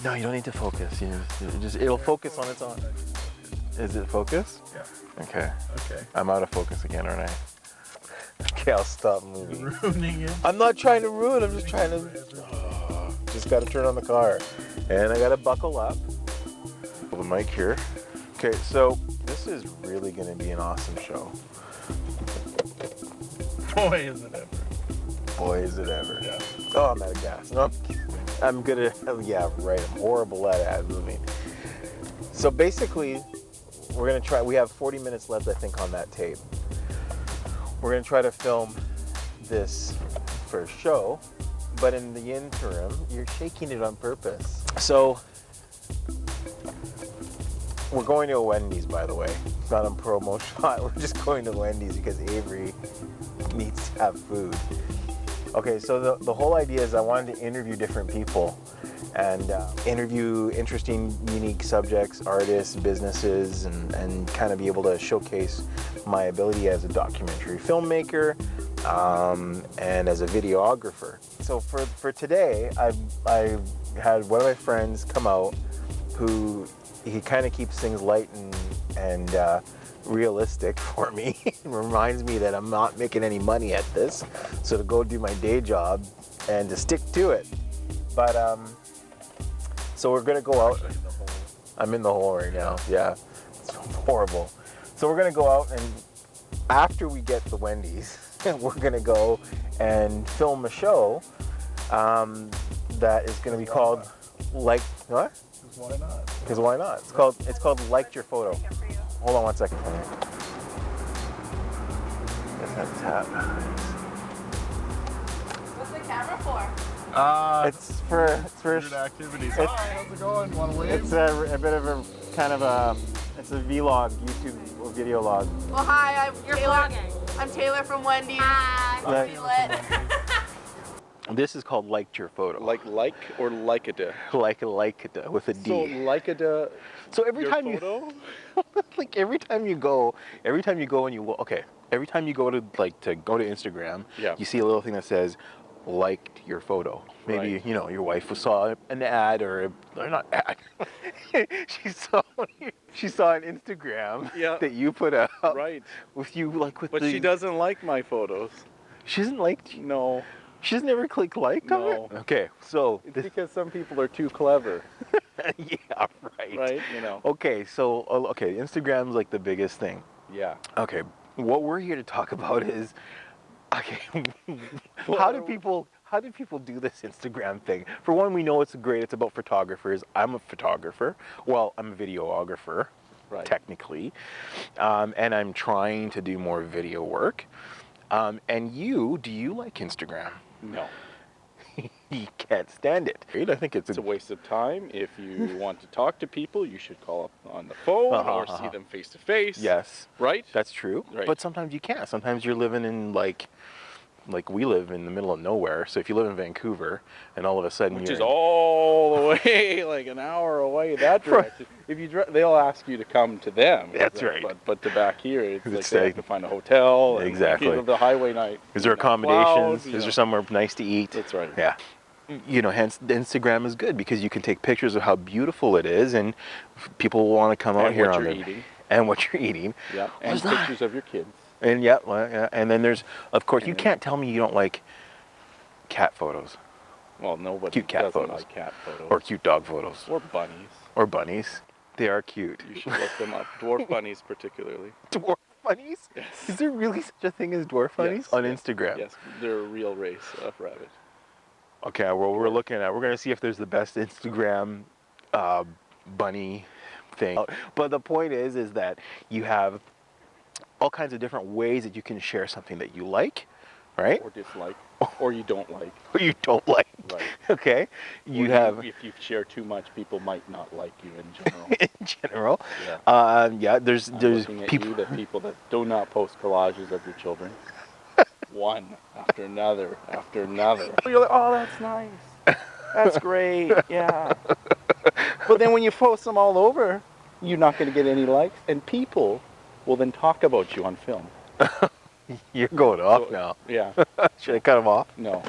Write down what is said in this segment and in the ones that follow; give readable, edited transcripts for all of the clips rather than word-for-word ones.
No, you don't need to focus. It'll focus on its own. Is it focus? Yeah. Okay. Okay. I'm out of focus again, aren't I? Okay, I'll stop moving. Ruining it. I'm not trying to ruin. I'm just trying to. Just got to turn on the car, and I got to buckle up. The mic here. Okay, so this is really going to be an awesome show. Boy, is it ever. Boy, is it ever. Yeah. Oh, I'm out of gas. No, I'm good at, yeah, right. I'm horrible at moving. So basically, we're going to try, we have 40 minutes left, I think, on that tape. We're going to try to film this first show, but in the interim, you're shaking it on purpose. So, we're going to a Wendy's, by the way. It's not a promo shot. We're just going to Wendy's because Avery needs to have food. Okay, so the whole idea is I wanted to interview different people and interview interesting, unique subjects, artists, businesses, and kind of be able to showcase my ability as a documentary filmmaker and as a videographer. So for today, I had one of my friends come out who he kind of keeps things light and realistic for me. It reminds me that I'm not making any money at this, so to go do my day job and to stick to it. But so we're gonna go out. I'm in the hole right now. Yeah, it's horrible. So we're gonna go out, and after we get the Wendy's, we're gonna go and film a show that is gonna be called Like What? Why not? Because why not? It's called Liked Your Photo. Hold on one second for me. Let's have a tap. What's the camera for? It's for Weird activities. Hi, how's it going? Want to wave? it's a bit of a kind of a it's a vlog, YouTube video log. Well, hi, You're Taylor. vlogging. I'm Taylor from Wendy's. Hi. Right. Be lit. This is called Liked Your Photo. Like or Likada? Like it with a D. So Likada. So every Your time photo? like every time you go and you okay, every time you go to go to Instagram, Yeah. you see a little thing that says liked your photo. Maybe Right. your wife saw an ad or not ad. she saw an Instagram Yeah. that you put up Right. with you with But the she doesn't like my photos. She doesn't like No. she's never clicked like on No. it? Okay, so It's because some people are too clever, yeah, right. right? You know. Okay, so Instagram's like the biggest thing. Yeah. Okay, what we're here to talk about is, okay, how do people do this Instagram thing? For one, we know it's great. It's about photographers. I'm a photographer. Well, I'm a videographer, Right. technically, and I'm trying to do more video work. And do you like Instagram? No. You can't stand it. I think It's a waste of time. If you want to talk to people, you should call up on the phone or see them face to face. Yes. Right? That's true. Right. But sometimes you can't. Sometimes you're living in like we live in the middle of nowhere. So if you live in Vancouver and all of a sudden Which you're is all the way, like an hour away that direction. If you they'll ask you to come to them. That's right. But to back here, it's like It's they like- have to find a hotel. And Exactly. The highway night. is there accommodations? Is there somewhere nice to eat? That's right. Yeah. Hence Instagram is good because you can take pictures of how beautiful it is, and people will want to come out And here what on you're the eating. and what you're eating. Yeah. And What's that? pictures of your kids. And yeah, and then there's of course you And then- can't tell me you don't like cat photos Well, nobody Cute cat doesn't photos. like cat photos. or cute dog photos Or bunnies. or bunnies. They are cute. You should look them up. Dwarf bunnies particularly. Dwarf bunnies? Yes. Is there really such a thing as dwarf bunnies Yes, on yes, Instagram? Yes, they're a real race of rabbit. Okay, well, we're going to see if there's the best Instagram bunny thing. But the point is that you have all kinds of different ways that you can share something that you like, right? Or dislike. Or you don't like. Or you don't like. Right. Okay? If you share too much, people might not like you in general. in general. Yeah. There's I'm there's looking at people. you, the people that do not post collages of your children. One after another after another. You're like, oh, that's nice. That's great. Yeah. But then when you post them all over, you're not going to get any likes, and people will then talk about you on film. You're going off So- now. Yeah. Should I cut him off? No.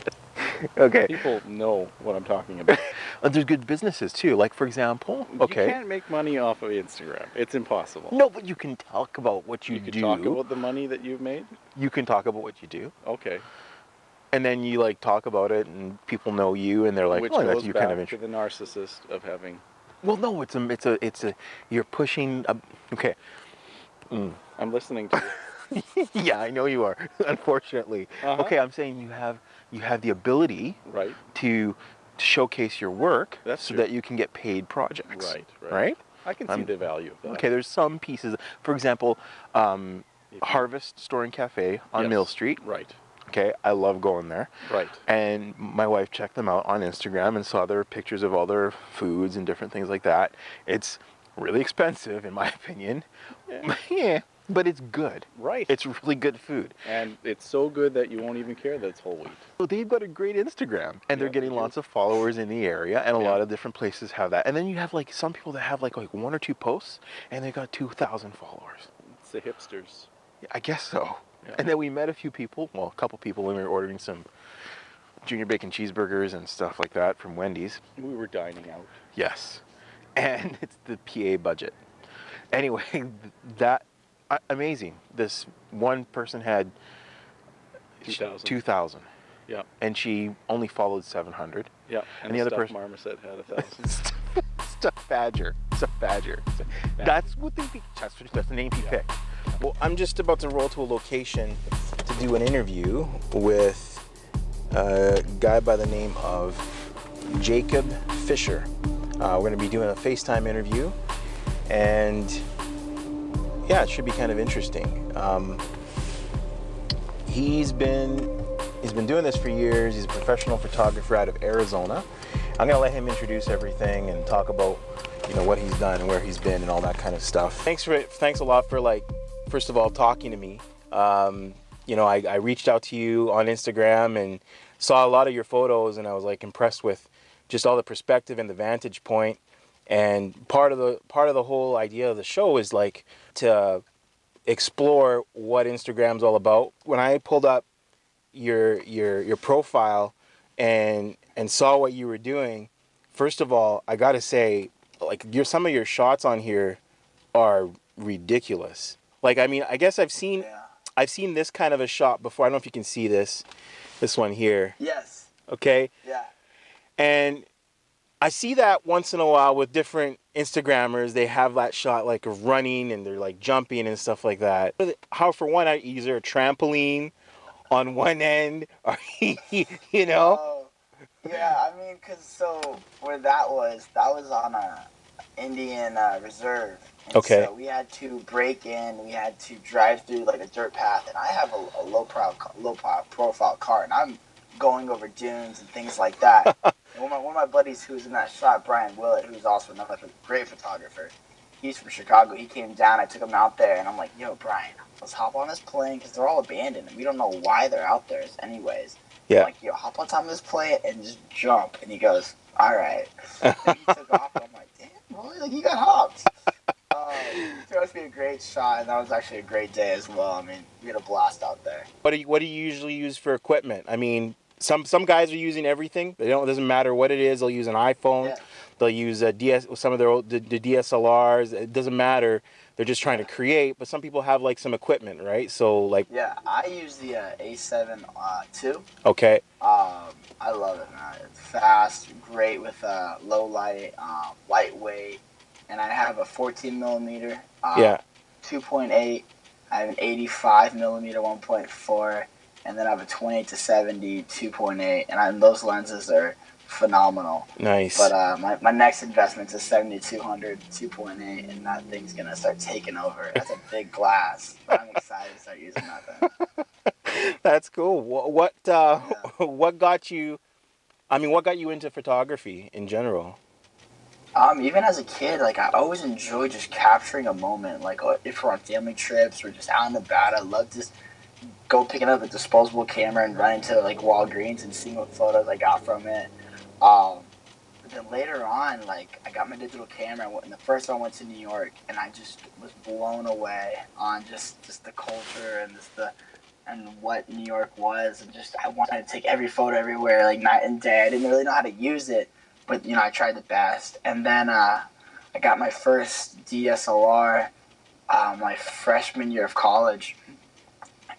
Okay. People know what I'm talking about. There's good businesses too. Like for example, okay. You can't make money off of Instagram. It's impossible. No, but you can talk about what you You could do. talk about the money that you've made? You can talk about what you do. Okay. And then you like talk about it, and people know you, and they're like, Which "Oh, that's goes you back kind of to interesting." the narcissist of having... Well, no, it's a. You're pushing. Okay. I'm listening to you. Yeah, I know you are. Unfortunately. Okay, I'm saying you have the ability Right. to showcase your work That's so true. that you can get paid projects. Right, right. Right? I can see the value of that. Okay, there's some pieces. For example, Harvest Store and Cafe on Yes, Mill Street. Right. Okay, I love going there. Right. And my wife checked them out on Instagram and saw their pictures of all their foods and different things like that. It's really expensive, in my opinion. Yeah. Yeah, but it's good. Right. It's really good food. And it's so good that you won't even care that it's whole wheat. So they've got a great Instagram, and they're Yeah, getting they do. lots of followers in the area, and a Yeah. lot of different places have that. And then you have like some people that have like one or two posts, and they got 2,000 followers. It's the hipsters. I guess so. Yeah. And then we met a few people, well, a couple people, when we were ordering some junior bacon cheeseburgers and stuff like that from Wendy's. We were dining out. Yes. And it's the PA budget. Anyway, that, amazing. This one person had 2,000. 2,000. Yeah. And she only followed 700. Yeah. And the other person... marmoset had 1,000. Stuffed badger. Stuffed badger. That's what they... That's the name he picked. Well, I'm just about to roll to a location to do an interview with a guy by the name of Jacob Fischer. We're going to be doing a FaceTime interview, and yeah, it should be kind of interesting. He's been doing this for years. He's a professional photographer out of Arizona. I'm going to let him introduce everything and talk about, you know, what he's done and where he's been and all that kind of stuff. Thanks a lot for, like, first of all, talking to me. You know, I reached out to you on Instagram and saw a lot of your photos, and I was like impressed with just all the perspective and the vantage point. And part of the whole idea of the show is like to explore what Instagram's all about. When I pulled up your profile and saw what you were doing, first of all, I gotta say, like, some of your shots on here are ridiculous. Like, I mean, I guess I've seen this kind of a shot before. I don't know if you can see this one here. Yes. Okay. Yeah. And I see that once in a while with different Instagrammers. They have that shot like of running and they're like jumping and stuff like that. How, for one, is there a trampoline on one end? Or, you know? Oh, yeah, I mean, so where that was on a Indian reserve. And Okay. So we had to break in. We had to drive through like a dirt path, and I have a low profile car, and I'm going over dunes and things like that. And one of my buddies who's in that shot, Brian Willett, who's also another great photographer. He's from Chicago. He came down. I took him out there, and I'm like, "Yo, Brian, let's hop on this plane because they're all abandoned, and we don't know why they're out there, anyways." Yeah. I'm like, "Yo, hop on top of this plane and just jump." And he goes, "All right." And he took off. And I'm like, "Damn, boy, like, you got hopped." It turned out to be a great shot, and that was actually a great day as well. I mean, we had a blast out there. What do you usually use for equipment? I mean, some guys are using everything. It doesn't matter what it is. They'll use an iPhone. Yeah. They'll use some of their the DSLRs. It doesn't matter. They're just trying to create. But some people have like some equipment, right? So like. Yeah, I use the A7 II. Okay. I love it, man. It's fast, great with low light, lightweight, and I have a 14 millimeter. 2.8. I have an 85 millimeter 1.4, and then I have a 28 to 70 2.8, and those lenses are phenomenal. Nice. But my next investment's a 7200 2.8, and that thing's gonna start taking over. That's a big glass, but I'm excited to start using that thing. That's cool. What got you? I mean, what got you into photography in general? Even as a kid, like, I always enjoyed just capturing a moment. Like, if we're on family trips or just out and about, I love to go picking up a disposable camera and run into like Walgreens and seeing what photos I got from it. But then later on, like, I got my digital camera, and the first time I went to New York, and I just was blown away on just the culture and just and what New York was, and just I wanted to take every photo everywhere, like night and day. I didn't really know how to use it, but I tried the best. And then I got my first DSLR my freshman year of college,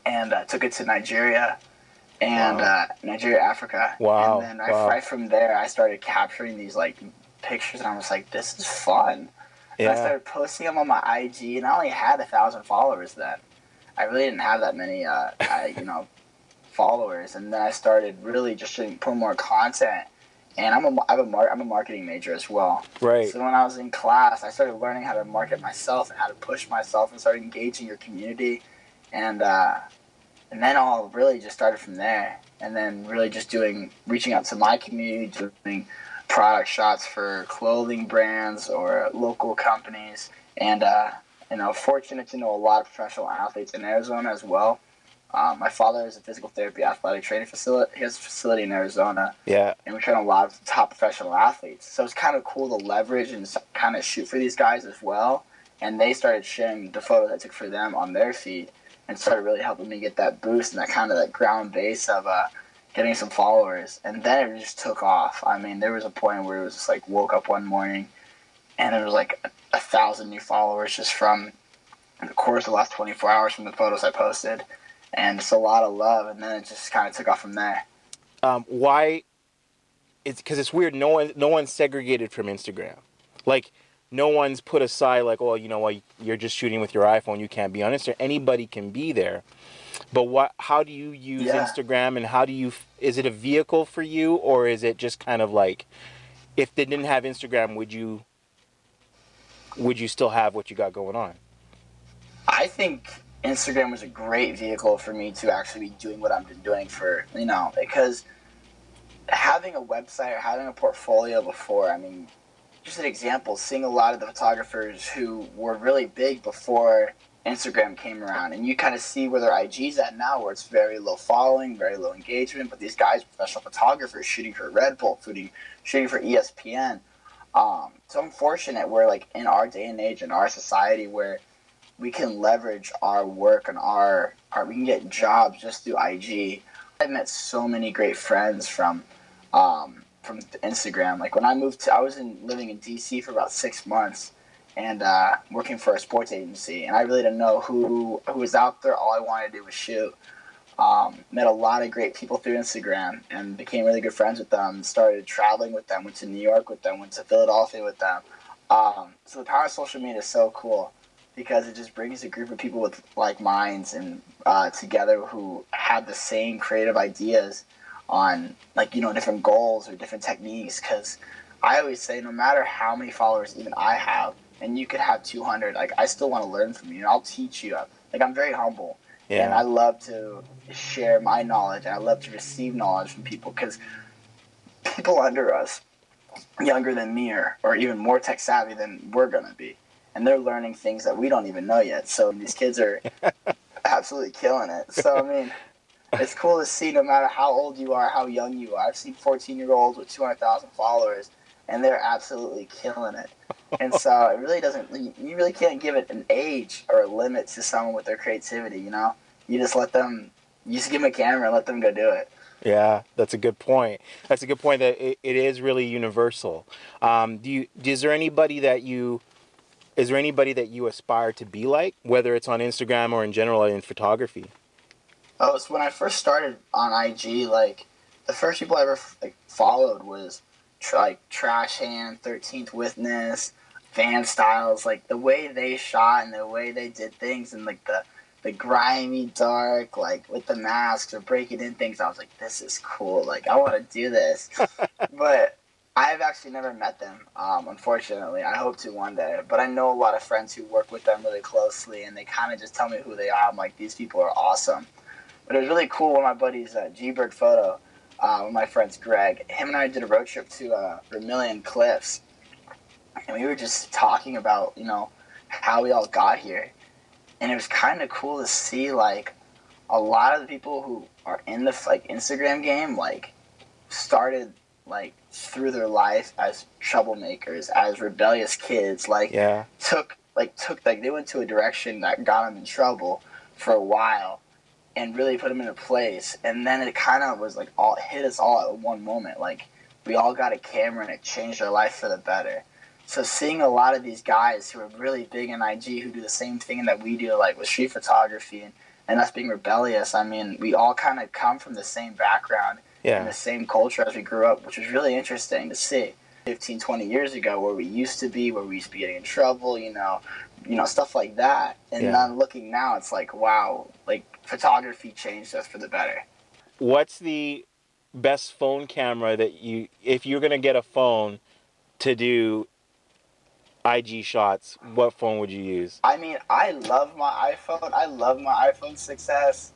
and took it to Nigeria and Nigeria, Africa. Wow. And then right from there, I started capturing these like pictures, and I was like, this is fun. And I started posting them on my IG, and I only had 1,000 followers then. I really didn't have that many, followers. And then I started really just put more content. And I'm a marketing major as well. Right. So when I was in class, I started learning how to market myself and how to push myself and started engaging your community. And then all really just started from there. And then really just reaching out to my community, doing product shots for clothing brands or local companies. And fortunate to know a lot of professional athletes in Arizona as well. My father is a physical therapy athletic training facility. He has a facility in Arizona. Yeah. And we train a lot of top professional athletes. So it's kind of cool to leverage and kind of shoot for these guys as well. And they started sharing the photos I took for them on their feed and started really helping me get that boost and that ground base of getting some followers. And then it just took off. I mean, there was a point where it was just like woke up one morning and it was like 1,000 new followers just from the course of the last 24 hours from the photos I posted. And it's a lot of love, and then it just kind of took off from there. Why? It's because it's weird. No one's segregated from Instagram. Like, no one's put aside like, oh, you know what? You're just shooting with your iPhone. You can't be on Instagram. Anybody can be there. But how do you use Instagram, and is it a vehicle for you, or is it just kind of like, if they didn't have Instagram, would you still have what you got going on? I think Instagram was a great vehicle for me to actually be doing what I've been doing for, because having a website or having a portfolio before, I mean, just an example, seeing a lot of the photographers who were really big before Instagram came around, and you kind of see where their IG's at now, where it's very low following, very low engagement, but these guys, professional photographers, shooting for Red Bull, shooting for ESPN. So I'm fortunate we're like in our day and age, in our society, where we can leverage our work and we can get jobs just through IG. I've met so many great friends from Instagram. Like when I moved I was living in DC for about 6 months and working for a sports agency, and I really didn't know who was out there. All I wanted to do was shoot. Met a lot of great people through Instagram and became really good friends with them. Started traveling with them, went to New York with them, went to Philadelphia with them. So the power of social media is so cool, because it just brings a group of people with like minds and together who have the same creative ideas on different goals or different techniques. Because I always say, no matter how many followers even I have, and you could have 200, like I still want to learn from you and I'll teach you. Like I'm very humble, and I love to share my knowledge, and I love to receive knowledge from people, because people under us, younger than me or even more tech savvy than we're gonna be, and they're learning things that we don't even know yet. So these kids are absolutely killing it. So, I mean, it's cool to see no matter how old you are, how young you are. I've seen 14-year-olds with 200,000 followers, and they're absolutely killing it. And so it really you really can't give it an age or a limit to someone with their creativity, You just give them a camera and let them go do it. Yeah, that's a good point. That's a good point, that it is really universal. Is there anybody that you aspire to be like, whether it's on Instagram or in general in photography? Oh, so when I first started on IG, like the first people I ever followed was Trash Hand, 13th Witness, Van Styles, like the way they shot and the way they did things, and like the grimy dark, like with the masks or breaking in things. I was like, this is cool. Like I want to do this, but I've actually never met them, unfortunately. I hope to one day. But I know a lot of friends who work with them really closely, and they kind of just tell me who they are. I'm like, these people are awesome. But it was really cool when my buddies, G-Bird Photo, one of my friends, Greg, him and I did a road trip to Vermilion Cliffs. And we were just talking about, how we all got here. And it was kind of cool to see, like, a lot of the people who are in the, Instagram game, started through their life as troublemakers, as rebellious kids, they went to a direction that got them in trouble for a while, and really put them into place. And then it kind of was like all hit us all at one moment. Like we all got a camera and it changed our life for the better. So seeing a lot of these guys who are really big in IG who do the same thing that we do, like with street photography and us being rebellious, I mean, we all kind of come from the same background and the same culture as we grew up, which was really interesting to see. 15, 20 years ago, where we used to be getting in trouble, you know, stuff like that. And then looking now, it's like, wow, like photography changed us for the better. What's the best phone camera that if you're gonna get a phone to do IG shots, what phone would you use? I mean, I love my iPhone. I love my iPhone 6S,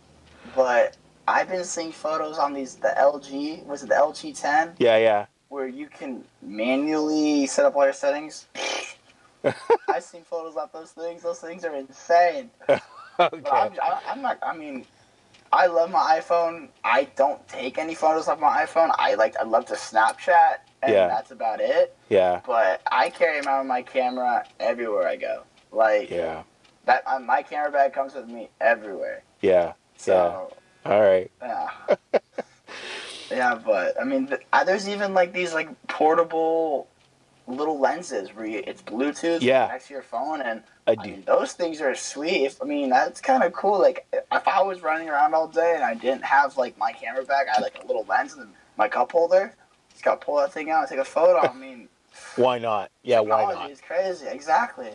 but I've been seeing photos on the LG, was it the LG 10? Yeah. Where you can manually set up all your settings. I've seen photos of those things. Those things are insane. Okay. But I'm not, I mean, I love my iPhone. I don't take any photos of my iPhone. I love to Snapchat, and that's about it. Yeah. But I carry my camera everywhere I go. Like, my camera bag comes with me everywhere. Yeah. So, all right. Yeah. Yeah, but I mean, there's even like these like portable little lenses where it's Bluetooth next to your phone, and I mean, those things are sweet. I mean, that's kind of cool. Like, if I was running around all day and I didn't have like my camera bag, I had like a little lens and my cup holder. Just gotta pull that thing out and take a photo. I mean, why not? Yeah, why not? It's crazy. Exactly.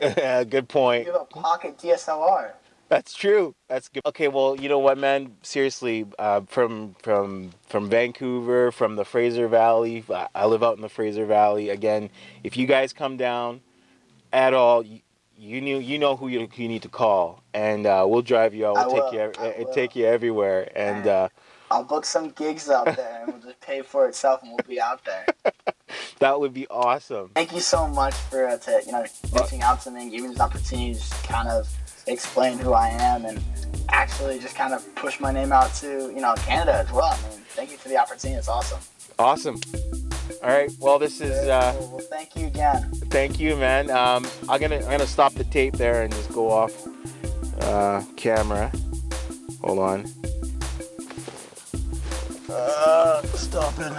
Good point. You have a pocket DSLR. That's true. That's good. Okay, well, you know what, man? Seriously, from Vancouver, from the Fraser Valley. I live out in the Fraser Valley. Again, if you guys come down at all, you know who you need to call, and we'll drive you out. We'll take you everywhere, and I'll book some gigs out there, and we'll just pay for itself, and we'll be out there. That would be awesome. Thank you so much for reaching out to me and giving me this opportunity to just kind of explain who I am and actually just kind of push my name out to Canada as well. I mean, thank you for the opportunity. It's awesome. Awesome. All right. Well, this is. Well, thank you again. Thank you, man. I'm gonna stop the tape there and just go off camera. Hold on. Stopping.